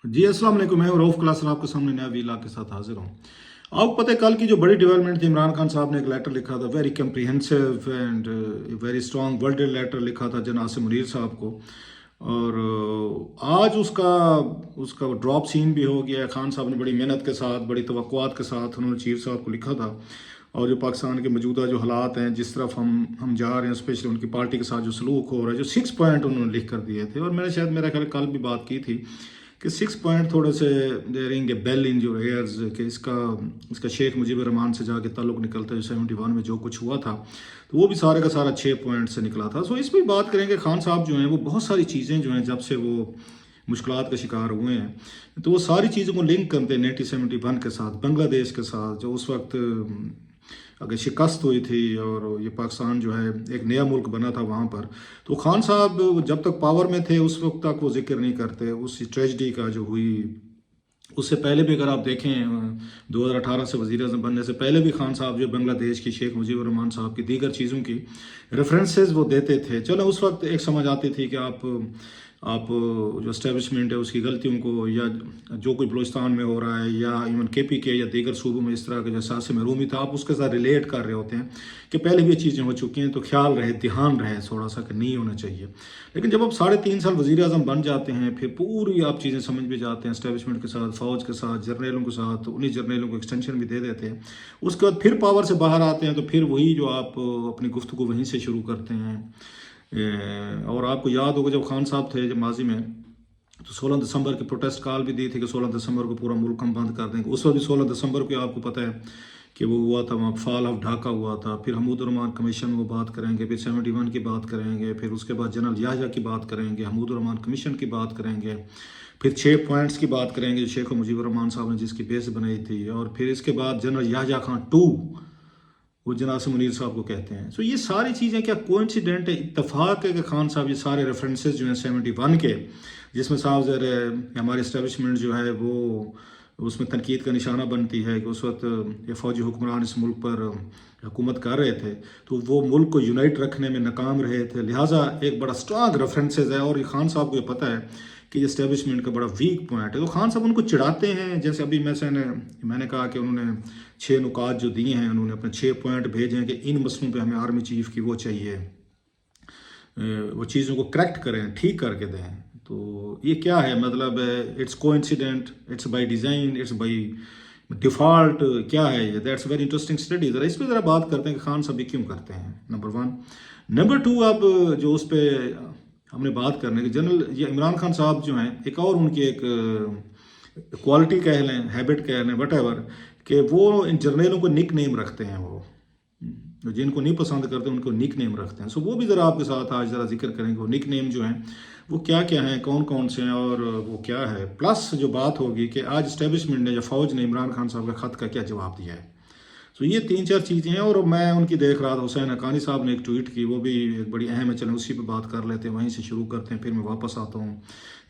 जी अस्सलाम वालेकुम। मैं रऊफ़ क्लास आपके सामने नया वीला के साथ हाजिर हूँ। आपको पता है कल की जो बड़ी डेवलपमेंट थी, इमरान खान साहब ने एक लेटर लिखा था, very comprehensive and very strong worded letter लिखा था जनाब से मुनीर साहब को। और आज उसका उसका ड्रॉप सीन भी हो गया है। खान साहब ने बड़ी मेहनत के साथ, बड़ी तवक्कुआत के साथ उन्होंने चीफ साहब को लिखा था। और जो पाकिस्तान के मौजूदा जो हालात हैं, जिस तरफ हम जा रहे हैं, स्पेशली उनकी पार्टी के साथ जो सलूक हो रहा है, जो 6 पॉइंट उन्होंने लिख कर दिए थे। और मैंने शायद मेरा ख्याल कल भी बात की थी कि 6 पॉइंट थोड़े से they ring a bell in your ears कि इसका शेख मुजीबर रहमान से जाके ताल्लुक़ निकलता है। जो 71 में जो कुछ हुआ था, तो वो भी सारे का सारा 6 पॉइंट से निकला था। सो इस पर बात करेंगे। खान साहब जो हैं वो बहुत सारी चीज़ें जो हैं, जब से वो मुश्किलात का शिकार हुए हैं, तो वो सारी चीज़ों को लिंक करते हैं 1971 के साथ, बांग्लादेश के साथ, जो उस वक्त अगर शिकस्त हुई थी और ये पाकिस्तान जो है एक नया मुल्क बना था वहाँ पर। तो खान साहब जब तक पावर में थे उस वक्त तक वो जिक्र नहीं करते उस ट्रेजिडी का जो हुई। उससे पहले भी अगर आप देखें 2018 से वज़ीर आज़म बनने से पहले भी खान साहब जो बांग्लादेश की शेख मुजीबर रहमान साहब की दीगर चीज़ों की रेफरेंसेस वो देते थे। चलो उस वक्त एक समझ आती थी कि आप जो इस्टेब्लिशमेंट है उसकी गलतियों को, या जो कुछ बलूचिस्तान में हो रहा है या इवन KPK या दीगर सूबों में इस तरह के जो एहसास महरूमी था, आप उसके साथ रिलेट कर रहे होते हैं कि पहले भी ये चीज़ें हो चुकी हैं, तो ख्याल रहे, ध्यान रहे थोड़ा सा कि नहीं होना चाहिए। लेकिन जब आप 3.5 साल वज़ीर आज़म बन जाते हैं, फिर पूरी आप चीज़ें समझ भी जाते हैं, इस्टेब्लिशमेंट के साथ, फ़ौज के साथ, जर्नलों के साथ, उन्हीं जर्नलों को एक्सटेंशन भी दे देते हैं। उसके बाद फिर पावर से बाहर आते हैं, तो फिर वही जो आप अपनी गुफ्तगू वहीं से शुरू करते हैं। और आपको याद होगा जब खान साहब थे जब माजी में, तो 16 दिसंबर की प्रोटेस्ट कॉल भी दी थी कि 16 दिसंबर को पूरा मुल्क हम बंद कर देंगे। उस वक्त भी 16 दिसंबर को आपको पता है कि वो हुआ था, वहाँ फॉल ऑफ ढाका हुआ था। फिर हमूद रहमान कमीशन वो बात करेंगे, फिर 71 की बात करेंगे, फिर उसके बाद जनरल याह्या की बात करेंगे, हमूद रहमान कमीशन की बात करेंगे, फिर 6 पॉइंट्स की बात करेंगे जो शेख मुजीबर रहमान साहब ने जिसकी बेस बनाई थी, और फिर इसके बाद जनरल याह्या खान 2 वो जनाब से मुनीर साहब को कहते हैं। सो ये सारी चीज़ें क्या कोइंसिडेंट है, इत्तफाक है कि खान साहब ये सारे रेफरेंसेस जो हैं 71 के, जिसमें साहब ज़र हमारे इस्टेब्लिशमेंट जो है वो उसमें तनकीद का निशाना बनती है कि उस वक्त ये फ़ौजी हुक्मरान इस मुल्क पर हुकूमत कर रहे थे, तो वो मुल्क को यूनाइट रखने में नाकाम रहे थे। लिहाजा एक बड़ा स्ट्रॉन्ग रेफरेंसेस है, और ये खान साहब को ये पता है कि इस्टेब्लिशमेंट का बड़ा वीक पॉइंट है। तो खान साहब उनको चिढ़ाते हैं। जैसे अभी मैंने कहा कि उन्होंने 6 नुकात जो दिए हैं, उन्होंने अपने 6 पॉइंट भेजे हैं कि इन मसलों पे हमें आर्मी चीफ की वो चाहिए, वो चीज़ों को करेक्ट करें, ठीक करके दें। तो ये क्या है, मतलब it's coincident, it's by design, it's by default, क्या है ये? That's very interesting study. ज़रा इस पर ज़रा बात करते हैं कि खान साहब ये क्यों करते हैं, नंबर 1। नंबर 2, अब जो उस पर हमने बात करने की जनरल ये इमरान खान साहब जो हैं, एक और उनकी एक क्वालिटी कह लें, हैबिट कह लें, वट एवर, कि वो इन जर्नलों को निक नेम रखते हैं। वो जिनको नहीं पसंद करते उनको निक नेम रखते हैं। सो वो भी ज़रा आपके साथ आज ज़रा जिक्र करेंगे, वो निक नेम जो हैं वो क्या क्या हैं, कौन कौन से हैं, और वो क्या है। प्लस जो बात होगी कि आज इस्टेब्लिशमेंट ने या फ़ौज ने इमरान खान साहब का ख़त का क्या जवाब दिया है। तो ये 3-4 चीज़ें हैं। और मैं उनकी देख रहा था, हुसैन हक्कानी साहब ने एक ट्वीट की, वो भी एक बड़ी अहम है। चलें उसी पे बात कर लेते हैं, वहीं से शुरू करते हैं, फिर मैं वापस आता हूँ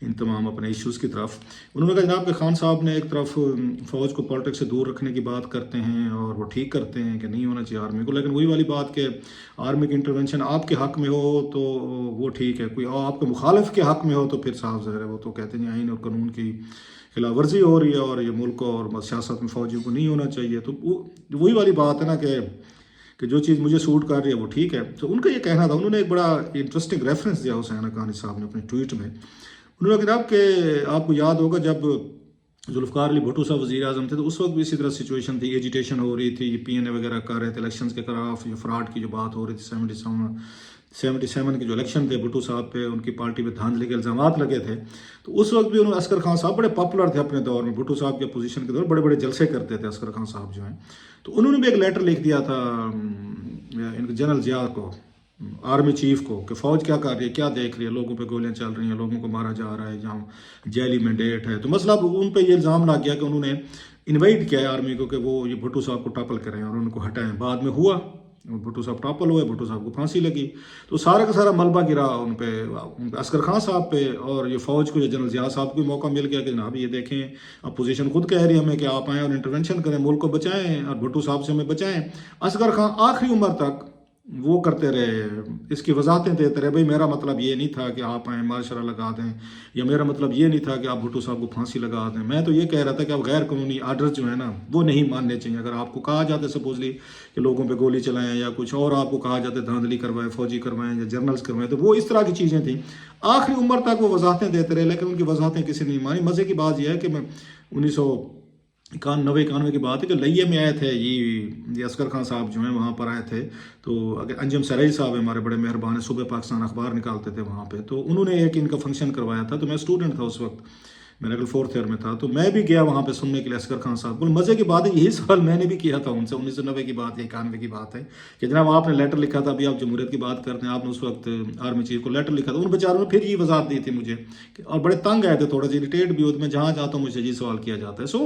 इन तमाम अपने इश्यूज़ की तरफ। उन्होंने कहा जनाब कि खान साहब ने एक तरफ फ़ौज को पॉलिटिक्स से दूर रखने की बात करते हैं, और वो ठीक करते हैं कि नहीं होना चाहिए आर्मी को, लेकिन वही वाली बात कि आर्मी की इंटरवेंशन आपके हक़ में हो तो वो ठीक है, कोई आपके मुखालिफ के हक़ में हो तो फिर साफ ज़ाहिर है वो तो कहते हैं आइन और कानून की खिलाफ वर्जी हो रही है, और ये मुल्क और सियासत में फ़ौजियों को नहीं होना चाहिए। तो वही वाली बात है ना कि जो चीज़ मुझे सूट कर रही है वो ठीक है। तो उनका ये कहना था। उन्होंने एक बड़ा इंटरेस्टिंग रेफरेंस दिया हुसैन हक्कानी साहब ने अपने ट्वीट में। उन्होंने कहा कि आपको याद होगा जब जुल्फ़िकार अली भुट्टो साहब वज़ीर आज़म थे, तो उस वक्त भी इसी तरह सिचुएशन थी, एजिटेशन हो रही थी, ये PNA वगैरह कर रहे थे, इलेक्शन के खिलाफ ये फ्रॉड की जो बात हो रही थी, 77 के जो इलेक्शन थे, भुट्टो साहब पे, उनकी पार्टी पे धांधली के इल्ज़ामात लगे थे। तो उस वक्त भी उन्होंने, असगर खान साहब बड़े पॉपुलर थे अपने दौर में, भुट्टो साहब के अपोजिशन के दौर बड़े बड़े जलसे करते थे असगर खान साहब जो हैं। तो उन्होंने भी एक लेटर लिख दिया था इनके जनरल ज़िया को, आर्मी चीफ को, कि फ़ौज क्या कर रही है, क्या देख रही है, लोगों पे गोलियां चल रही हैं, लोगों को मारा जा रहा है, जहाँ जैली मैंडेट है। तो मसला उन पे ये इल्ज़ाम लग गया कि उन्होंने इनवाइट किया है आर्मी को कि वो ये भुट्टो साहब को टॉपल करें और उनको हटाएं। बाद में हुआ, भुट्टो साहब टॉपल हुए, भुट्टो साहब को फांसी लगी। तो सारा का सारा मलबा गिरा उन पे, असगर खान साहब पे, और ये फ़ौज को, जनरल ज़िया साहब को मौका मिल गया कि जनाब ये देखें, अपोजिशन खुद कह रही है हमें कि आप आएँ और इंटरवेंशन करें, मुल्क को बचाएं और भुट्टो साहब से हमें बचाएं। असगर खान आखिरी उम्र तक وہ کرتے رہے، اس کی وضاحتیں دیتے رہے، بھئی میرا مطلب یہ نہیں تھا کہ آپ آئیں مارشرہ لگا دیں، یا میرا مطلب یہ نہیں تھا کہ آپ بھٹو صاحب کو پھانسی لگا دیں، میں تو یہ کہہ رہا تھا کہ آپ غیر قانونی آرڈر جو ہیں نا وہ نہیں ماننے چاہیے. اگر آپ کو کہا جاتا ہے سپوزلی کہ لوگوں پہ گولی چلائیں یا کچھ اور آپ کو کہا جاتا ہے دھاندلی کروائیں، فوجی کروائیں یا جرنلز کروائیں، تو وہ اس طرح کی چیزیں تھیں. آخری عمر تک وہ وضاحتیں دیتے رہے، لیکن ان کی وضاحتیں کسی نے نہیں مانی. مزے کی بات یہ ہے کہ میں 1991 کی بات ہے کہ لئیے میں آئے تھے، یہ اصغر خان صاحب جو ہیں وہاں پر آئے تھے. تو اگر انجم سرائی صاحب ہمارے بڑے مہربان ہیں، صبح پاکستان اخبار نکالتے تھے وہاں پہ، تو انہوں نے ایک ان کا فنکشن کروایا تھا. تو میں اسٹوڈنٹ تھا اس وقت، میرا کل 4th ایئر میں تھا، تو میں بھی گیا وہاں پہ سننے کے لیے اصغر خان صاحب کو. مزے کی بات ہے یہی سوال میں نے بھی کیا تھا ان سے. 1990 کی بات ہے، 91 کی بات ہے کہ جناب آپ نے لیٹر لکھا تھا، ابھی آپ جمہوریت کی بات کرتے ہیں، آپ نے اس وقت آرمی چیف کو لیٹر لکھا تھا. ان بیچاروں نے پھر یہ وضاحت دی تھی مجھے اور بڑے تنگ آئے تھے، تھوڑا سا اریٹیٹ بھی ہوتے، میں جہاں جاتا ہوں مجھ سے یہ سوال کیا جاتا ہے. سو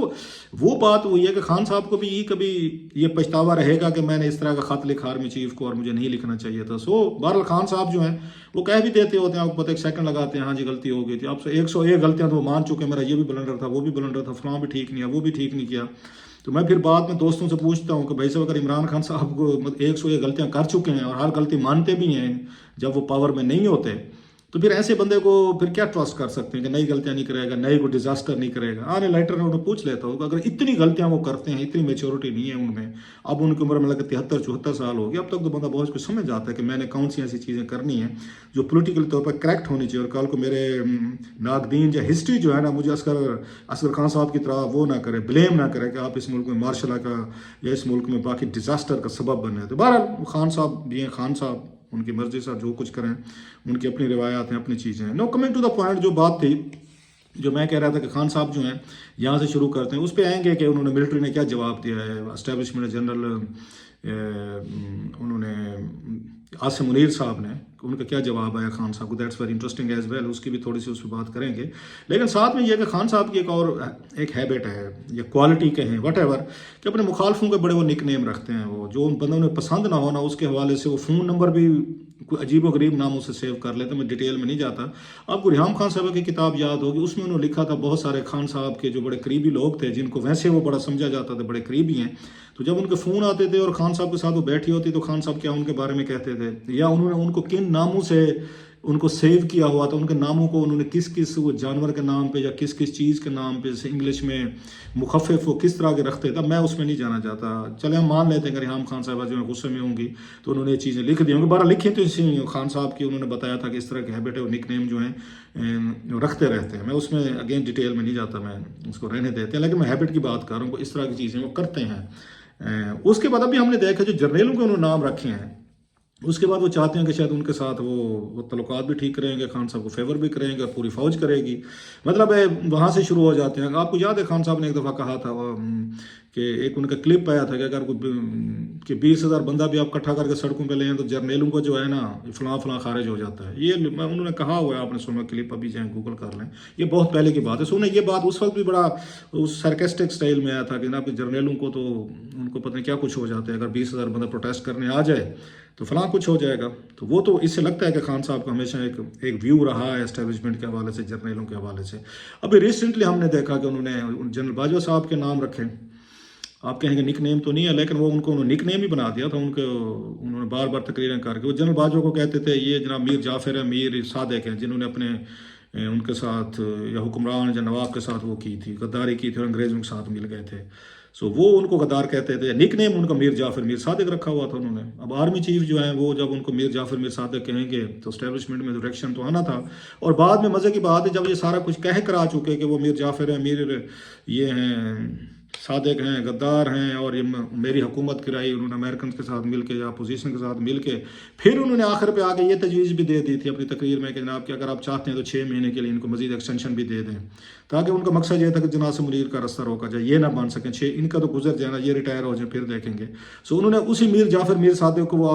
وہ بات وہی ہے کہ خان صاحب کو بھی یہ کبھی یہ پچھتاوا رہے گا کہ میں نے اس طرح کا خط لکھا آرمی چیف کو اور مجھے نہیں لکھنا چاہیے تھا. سو بہرحال خان صاحب جو ہیں وہ کہہ بھی دیتے ہوتے ہیں، آپ کو پتہ ایک سیکنڈ لگاتے ہیں، ہاں جی غلطی ہو گئی تھی. آپ سے 101 غلطیاں تو وہ مان چکے، میرا یہ بھی بلنڈر تھا، وہ بھی بلنڈر تھا، فلاں بھی ٹھیک نہیں ہے، وہ بھی ٹھیک نہیں کیا. تو میں پھر بعد میں دوستوں سے پوچھتا ہوں کہ بھائی صاحب اگر عمران خان صاحب کو 101 غلطیاں کر چکے ہیں اور ہر غلطی مانتے بھی ہیں جب وہ پاور میں نہیں ہوتے، تو پھر ایسے بندے کو پھر کیا ٹرسٹ کر سکتے ہیں کہ نئی غلطیاں نہیں کرے گا، نئی کوئی ڈیزاسٹر نہیں کرے گا. آنے لائٹر میں انہیں پوچھ لیتا ہوں کہ اگر اتنی غلطیاں وہ کرتے ہیں، اتنی میچورٹی نہیں ہے ان میں، اب ان کی عمر میں لگے 73-74 سال ہوگی، اب تک تو بندہ بہت کچھ سمجھ جاتا ہے کہ میں نے کون سی ایسی چیزیں کرنی ہیں جو پولیٹیکل طور پر کریکٹ ہونی چاہیے. اور کل کو میرے ناقدین یا ہسٹری جو ہے نا مجھے اصغر خان صاحب کی طرح وہ نہ کرے، بلیم نہ کرے کہ آپ اس ملک میں مارشل لا کا یا اس ملک میں باقی ڈیزاسٹر کا سبب بنے. تو بہرحال خان صاحب بھی ہیں، خان صاحب ان کی مرضی سے جو کچھ کریں، ان کی اپنی روایات ہیں، اپنی چیزیں ہیں. نو کمنگ ٹو دا پوائنٹ، جو بات تھی جو میں کہہ رہا تھا کہ خان صاحب جو ہیں یہاں سے شروع کرتے ہیں، اس پہ آئیں گے کہ انہوں نے ملٹری نے کیا جواب دیا ہے. اسٹیبلشمنٹ جنرل انہوں نے عاصم منیر صاحب نے، ان کا کیا جواب آیا خان صاحب کو، that's very interesting as well. اس کی بھی تھوڑی سی اس پہ بات کریں گے. لیکن ساتھ میں یہ کہ خان صاحب کی ایک ہیبٹ ہے یا کوالٹی کہیں وٹ ایور کہ اپنے مخالفوں کے بڑے وہ نک نیم رکھتے ہیں. وہ جو ان بندوں نے پسند نہ ہونا اس کے حوالے سے وہ فون نمبر بھی کوئی عجیب و غریب ناموں سے سیو کر لیتے. میں ڈیٹیل میں نہیں جاتا. آپ کو ریحام خان صاحب کی کتاب یاد ہوگی، اس میں انہوں نے لکھا تھا بہت سارے خان صاحب کے جو بڑے قریبی لوگ تھے، جن کو ویسے وہ بڑا سمجھا جاتا تھا بڑے قریبی ہیں، تو جب ان کے فون آتے تھے اور خان صاحب کے ساتھ وہ بیٹھی ہوتی تو خان صاحب کیا ان کے بارے میں کہتے تھے، یا انہوں نے ان کو کن ناموں سے ان کو سیو کیا ہوا تھا، ان کے ناموں کو انہوں نے کس وہ جانور کے نام پہ یا کس چیز کے نام پہ، جیسے انگلش میں مخفف وہ کس طرح کے رکھتے تھے. میں اس میں نہیں جانا چاہتا. چلے ہم مان لیتے ہیں کہ ریحام خان صاحبہ جو ہے غصے میں ہوں گی تو انہوں نے یہ چیزیں لکھ دی ہوں گی. بارہ لکھی تو اسی خان صاحب کی انہوں نے بتایا تھا کہ اس طرح کے ہیبٹ ہے اور نک نیم جو ہیں رکھتے رہتے ہیں. میں اس میں اگین ڈیٹیل میں نہیں جاتا، میں اس کو رہنے دیتے ہیں، لیکن میں ہیبٹ کی بات کر رہا ہوں. اس طرح کی چیزیں وہ کرتے ہیں. اس کے بعد ابھی ہم نے دیکھا جو جرنیلوں کے انہوں نے نام رکھے ہیں، اس کے بعد وہ چاہتے ہیں کہ شاید ان کے ساتھ وہ تعلقات بھی ٹھیک کریں گے، خان صاحب کو فیور بھی کریں گے اور پوری فوج کرے گی. مطلب وہاں سے شروع ہو جاتے ہیں. آپ کو یاد ہے خان صاحب نے ایک دفعہ کہا تھا کہ ایک ان کا کلپ آیا تھا کہ اگر کہ 20,000 بندہ بھی آپ اکٹھا کر کے سڑکوں پہ لے ہیں تو جرنیلوں کو جو ہے نا فلاں فلاں خارج ہو جاتا ہے. یہ انہوں نے کہا ہوا ہے، آپ نے سنا کلپ، ابھی جائیں گوگل کر لیں. یہ بہت پہلے کی بات ہے. سنیں، یہ بات اس وقت بھی بڑا اس سرکیسٹک سٹائل میں آیا تھا کہ جناب جرنیلوں کو تو ان کو پتہ نہیں کیا کچھ ہو جاتا ہے، اگر 20,000 بندہ پروٹیسٹ کرنے آ جائے تو فلاں کچھ ہو جائے گا. تو وہ تو اس سے لگتا ہے کہ خان صاحب کا ہمیشہ ایک ویو رہا ہے اسٹیبلشمنٹ کے حوالے سے، جرنیلوں کے حوالے سے. ابھی ریسنٹلی ہم نے دیکھا کہ انہوں نے جنرل باجوہ صاحب کے نام رکھے. آپ کہیں گے نک نیم تو نہیں ہے، لیکن وہ ان کو نک نیم ہی بنا دیا تھا. انہوں نے بار بار تقریریں کر کے وہ جنرل باجوہ کو کہتے تھے یہ جناب میر جعفر ہے، میر صادق ہیں، جنہوں نے اپنے ان کے ساتھ یا حکمران یا نواب کے ساتھ وہ کی تھی، غداری کی تھی اور انگریزوں کے ساتھ مل گئے تھے. سو وہ ان کو غدار کہتے تھے. نک نیم ان کا میر جعفر میر صادق رکھا ہوا تھا انہوں نے. اب آرمی چیف جو ہیں وہ جب ان کو میر جعفر میر صادق کہیں گے تو اسٹیبلشمنٹ میں ڈائریکشن تو آنا تھا. اور بعد میں مزے کی بات ہے جب یہ سارا کچھ کہہ کر آ چکے کہ وہ میر جعفر ہیں، میر یہ ہیں، صادق ہیں، غدار ہیں اور یہ میری حکومت کرائی انہوں نے امریکنز کے ساتھ مل کے یا اپوزیشن کے ساتھ مل کے، پھر انہوں نے آخر پہ آ کے یہ تجویز بھی دے دی تھی اپنی تقریر میں کہ جناب کہ اگر آپ چاہتے ہیں تو 6 مہینے کے لیے ان کو مزید ایکسٹینشن بھی دے دیں، تاکہ ان کا مقصد یہ تھا کہ جناب منیر کا رستہ روکا جائے، یہ نہ بن سکیں 6 ان کا تو گزر جائے نا، یہ ریٹائر ہو جائیں پھر دیکھیں گے. سو انہوں نے اسی میر جعفر میر صادق کو وہ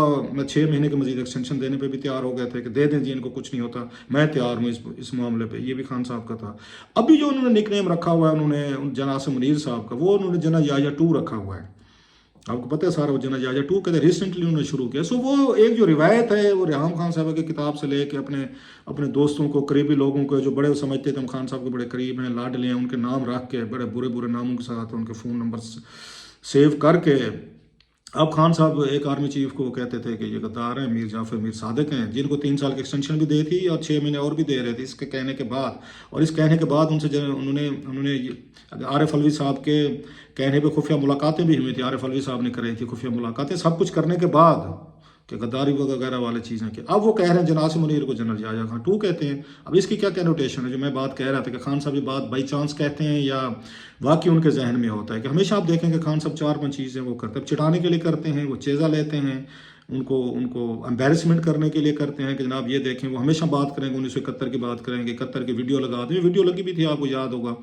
6 مہینے کے مزید ایکسٹینشن دینے پہ بھی تیار ہو گئے تھے کہ دے دیں جی، ان کو کچھ نہیں ہوتا، میں تیار ہوں اس معاملے پہ. یہ بھی خان صاحب کا تھا. ابھی جو انہوں نے نک نیم رکھا ہوا ہے انہوں نے جناب عاصم منیر صاحب کا، وہ انہوں نے جناب یحییٰ 2 رکھا ہوا ہے. آپ کو پتہ ہے سارا وہ جناب یحییٰ 2 کہتے ہیں ریسنٹلی انہوں نے شروع کیا. سو وہ ایک جو روایت ہے وہ ریحام خان صاحب کی کتاب سے لے کے اپنے دوستوں کو، قریبی لوگوں کو جو بڑے سمجھتے تھے ہم خان صاحب کے بڑے قریب ہیں، لاڈلے ہیں، ان کے نام رکھ کے بڑے برے برے ناموں کے ساتھ ان کے فون نمبر سیو کر کے अब खान साहब एक आर्मी चीफ को कहते थे कि ये गद्दार हैं, मीर जाफर मीर सादिक हैं, जिनको 3 साल की एक्सटेंशन भी दी थी और 6 महीने और भी दे रहे थे इसके कहने के बाद। और इस कहने के बाद उनसे उन्होंने उन्होंने आरिफ अलवी साहब के कहने पे खुफिया मुलाकातें भी हुई थी, आरिफ अलवी साहब ने कराई थी खुफिया मुलाकातें, सब कुछ करने के बाद कि गद्दारी वगैरह वाली चीज़ें कि अब वो कह रहे हैं जनरल आसिम मुनीर को जनरल याह्या खान 2 कहते हैं। अब इसकी क्या कैनोटेशन है, जो मैं बात कह रहा था कि खान साहब ये बात बाई चांस कहते हैं या वाकई उनके जहन में होता है, कि हमेशा आप देखेंगे खान साहब 4-5 चीज़ें वो करते हैं, चिढ़ाने के लिए करते हैं, वो चेज़ा लेते हैं, उनको उनको एम्बेरसमेंट करने के लिए करते हैं कि जनाब ये देखें, वो हमेशा बात करेंगे 1971 की बात करेंगे, 71 की वीडियो लगा दें, वीडियो लगी भी थी आपको याद होगा,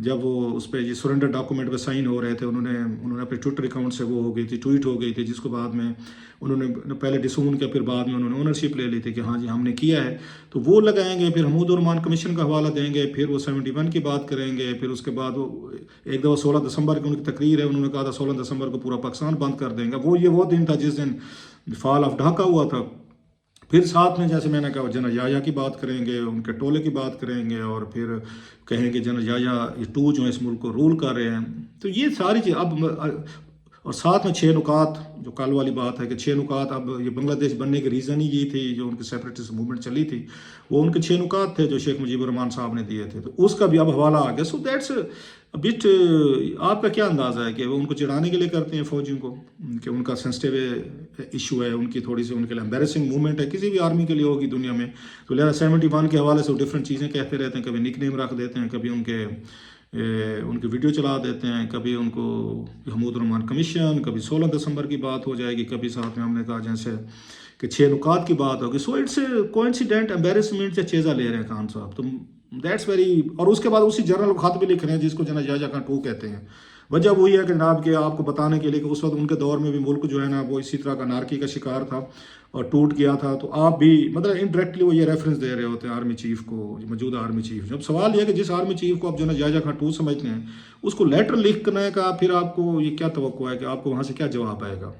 जब वो उस पर ये सरेंडर डॉक्यूमेंट पे साइन हो रहे थे, उन्होंने अपने ट्विटर अकाउंट से वो हो गई थी, ट्वीट हो गई थी, जिसको बाद में उन्होंने पहले डिसून किया, फिर बाद में उन्होंने ओनरशिप ले ली थी कि हाँ जी हमने किया है, तो वो लगाएंगे, फिर महमूद उर्मान कमीशन का हवाला देंगे, फिर वो 71 की बात करेंगे, फिर उसके बाद वो एक दफ़ा 16 दिसंबर की उनकी तकरीर है, उन्होंने कहा था 16 दिसंबर को पूरा पाकिस्तान बंद कर देंगे, वो दिन था जिस दिन फॉल ऑफ ढाका हुआ था। फिर साथ में जैसे मैंने कहा जनरल याह्या की बात करेंगे, उनके टोले की बात करेंगे, और फिर कहेंगे जनरल याह्या ये 2 जो है इस मुल्क को रूल कर रहे हैं। तो ये सारी चीज़ अब, और साथ में 6 नुकात, जो कल वाली बात है कि 6 नुकात, अब ये बांग्लादेश बनने की रीज़न ही ये थी, जो उनकी सेपरेटिस्ट मूवमेंट चली थी, वो उनके 6 नुकात थे जो शेख मुजीबुर रहमान साहब ने दिए थे, तो उसका भी अब हवाला आ गया। सो दैट्स बिट, आपका क्या अंदाज़ा है कि वो उनको चिढ़ाने के लिए करते हैं फौजियों को, कि उनका सेंसिटिव इशू है, उनकी थोड़ी सी उनके लिए एम्बेरसिंग मूवमेंट है, किसी भी आर्मी के लिए होगी दुनिया में, तो लिहाजा 71 के हवाले से वो डिफरेंट चीज़ें कहते रहते हैं, कभी निक नेम रख देते हैं, कभी उनकी वीडियो चला देते हैं, कभी उनको महमूद रहमान कमीशन, कभी 16 दिसंबर की बात हो जाएगी, कभी साथ में हमने कहा जैसे कि 6 नुकात की बात होगी। सो इट्स कोइंसिडेंट एम्बेरसमेंट से चेज़ा ले रहे हैं खान साहब, तो दैट्स वेरी। और उसके बाद उसी जर्नल खत भी लिख रहे हैं जिसको जनरल याह्या खान 2 कहते हैं। वजह वही है कि जनाब के आपको बताने के लिए कि उस वक्त उनके दौर में भी मुल्क जो है ना वो इसी तरह का नारकी का शिकार था और टूट गया था, तो आप भी मतलब इनडायरेक्टली वो ये रेफरेंस दे रहे होते हैं आर्मी चीफ को, मौजूदा आर्मी चीफ। जब सवाल यह है कि जिस आर्मी चीफ को आप जनरल याह्या खान 2 समझते हैं, उसको लेटर लिखने का फिर आपको ये क्या तवक्को है कि आपको वहाँ से क्या जवाब आएगा?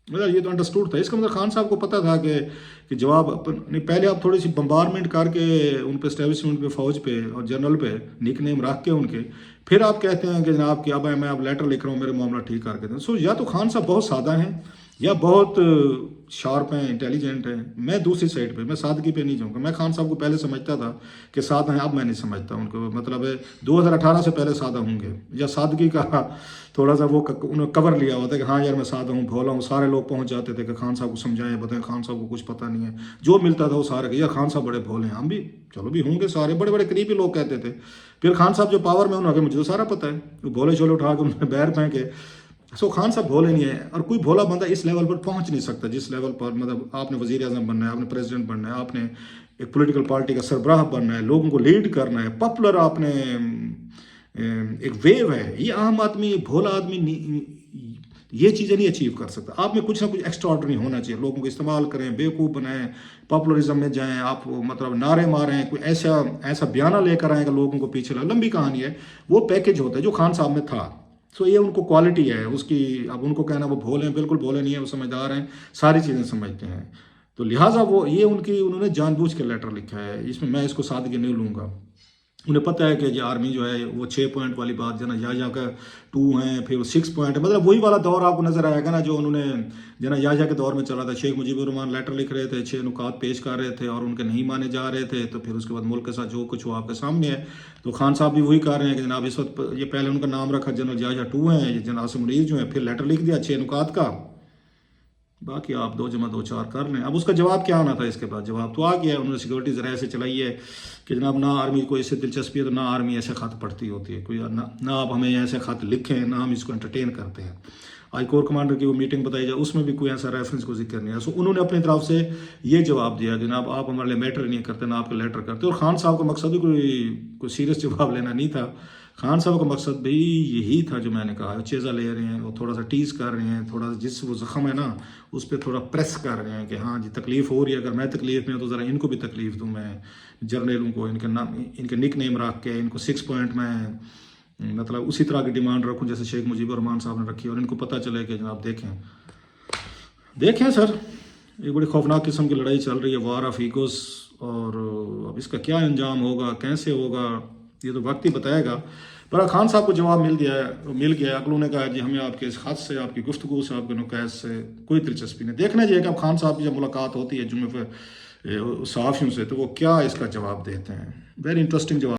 मतलब ये तो अंडरस्टूड था, इसका मतलब खान साहब को पता था कि जवाब नहीं, पहले आप थोड़ी सी बम्बारमेंट करके उन पे एस्टेब्लिशमेंट पे, फौज पे और जनरल पे निक नेम रख के उनके, फिर आप कहते हैं कि जनाब कि अब मैं अब लेटर लिख रहा हूँ, मेरे मामला ठीक करके दें। सो या तो खान साहब बहुत सादा हैं या बहुत शार्प हैं, इंटेलिजेंट हैं। मैं दूसरी साइड पे, मैं सादगी पे नहीं जाऊँगा। मैं खान साहब को पहले समझता था कि सादा हैं, अब मैं नहीं समझता उनको, मतलब 2018 से पहले सादा होंगे, या सादगी का थोड़ा सा वो उन्होंने कवर लिया हुआ था कि हाँ यार मैं सादा हूँ, भोला हूँ। सारे लोग पहुँच जाते थे कि खान साहब को समझाएं, बताएं, खान साहब को कुछ पता नहीं है, जो मिलता था वो सारे यार खान साहब बड़े भोले हैं। हम भी चलो भी होंगे, सारे बड़े बड़े करीबी लोग कहते थे। फिर खान साहब जो पावर में उन्होंने, मुझे तो सारा पता है, वो भोले छोले उठा के उन्होंने बैर फेंके। सो खान साहब भोले नहीं है, और कोई भोला बंदा इस लेवल पर पहुंच नहीं सकता जिस लेवल पर, मतलब आपने वजीर आजम बनना है, आपने प्रेसिडेंट बनना है, आपने एक पॉलिटिकल पार्टी का सरबराह बनना है, लोगों को लीड करना है, पॉपुलर आपने एक वेव है। ये आम आदमी, भोला आदमी ये चीज़ें नहीं अचीव कर सकता। आप में कुछ ना कुछ एक्स्ट्रा ऑर्डनरी होना चाहिए, लोगों को इस्तेमाल करें, बेवकूफ़ बनाएं, पॉपुलरिज्म में जाएं, आप मतलब नारे मारें, कोई ऐसा बयाना लेकर आएगा लोगों को पीछे लंबी कहानी है, वो पैकेज होता है जो खान साहब में था। सो ये उनको क्वालिटी है उसकी। अब उनको कहना वो भोले हैं, बिल्कुल भोले नहीं है, वो समझदार हैं, सारी चीज़ें समझते हैं। तो लिहाजा वो ये उन्होंने जानबूझ के लेटर लिखा है, इसमें मैं इसको सादगी नहीं लूँगा। उन्हें पता है कि ये आर्मी जो है वो 6 पॉइंट वाली बात जनरल याह्या का 2 है, फिर वो 6 पॉइंट है, मतलब वही वाला दौर आपको नजर आएगा ना जो उन्होंने जनरल याह्या के दौर में चला था। शेख मुजीबुर रहमान लेटर लिख रहे थे, 6 नुकात पेश कर रहे थे और उनके नहीं माने जा रहे थे, तो फिर उसके बाद मुल्क के साथ जो कुछ वो आपके सामने है। तो खान साहब भी वही कह रहे हैं कि जनाब इस वक्त ये पहले उनका नाम रखा जनरल याह्या 2 है, ये जनरल आसिम मुनीर जो है, फिर लेटर लिख दिया 6 नुकात का, बाकी आप 2 जमा 2 4 कर लें। अब उसका जवाब क्या आना था, इसके बाद जवाब तो आ गया है। उन्होंने सिक्योरिटी ज़रा ऐसे चलाई है कि जनाब ना आर्मी को इससे दिलचस्पी है, तो ना आर्मी ऐसे खत पढ़ती होती है कोई, ना आप हमें ऐसे खत लिखें, ना हम इसको एंटरटेन करते हैं। आज कोर कमांडर की वो मीटिंग बताई जाए, उसमें भी कोई ऐसा रेफरेंस को जिक्र नहीं है। सो उन्होंने अपनी तरफ से ये जवाब दिया कि जनाब आप हमारे लिए मैटर नहीं करते, ना आपके लेटर करते। और खान साहब का मकसद भी कोई सीरियस जवाब लेना नहीं था। खान साहब का मकसद भी यही था जो मैंने कहा, चेज़ा ले रहे हैं, वो थोड़ा सा टीज़ कर रहे हैं, थोड़ा सा जिस वो ज़ख्म है ना उस पर थोड़ा प्रेस कर रहे हैं कि हाँ जी तकलीफ़ हो रही है, अगर मैं तकलीफ़ में हूँ तो ज़रा इनको भी तकलीफ़ दूँ। मैं जर्नलों को इनके नाम, इनके निक नेम रख के इनको 6 पॉइंट में मतलब उसी तरह की डिमांड रखूँ जैसे शेख मुजीबुर रहमान साहब ने रखी, और इनको पता चले कि जनाब देखें सर, एक बड़ी खौफनाक किस्म की लड़ाई चल रही है, वार ऑफ ईगोस। और अब इसका क्या अंजाम होगा, कैसे होगा, یہ تو وقت ہی بتائے گا. پر خان صاحب کو جواب مل گیا ہے. اگلوں نے کہا جی ہمیں آپ کے اس خط سے، آپ کی گفتگو سے، آپ کے نکات سے کوئی دلچسپی نہیں. دیکھنا چاہیے کہ اب خان صاحب کی جب ملاقات ہوتی ہے جمعے پہ صحافیوں سے تو وہ کیا اس کا جواب دیتے ہیں. ویری انٹرسٹنگ جواب.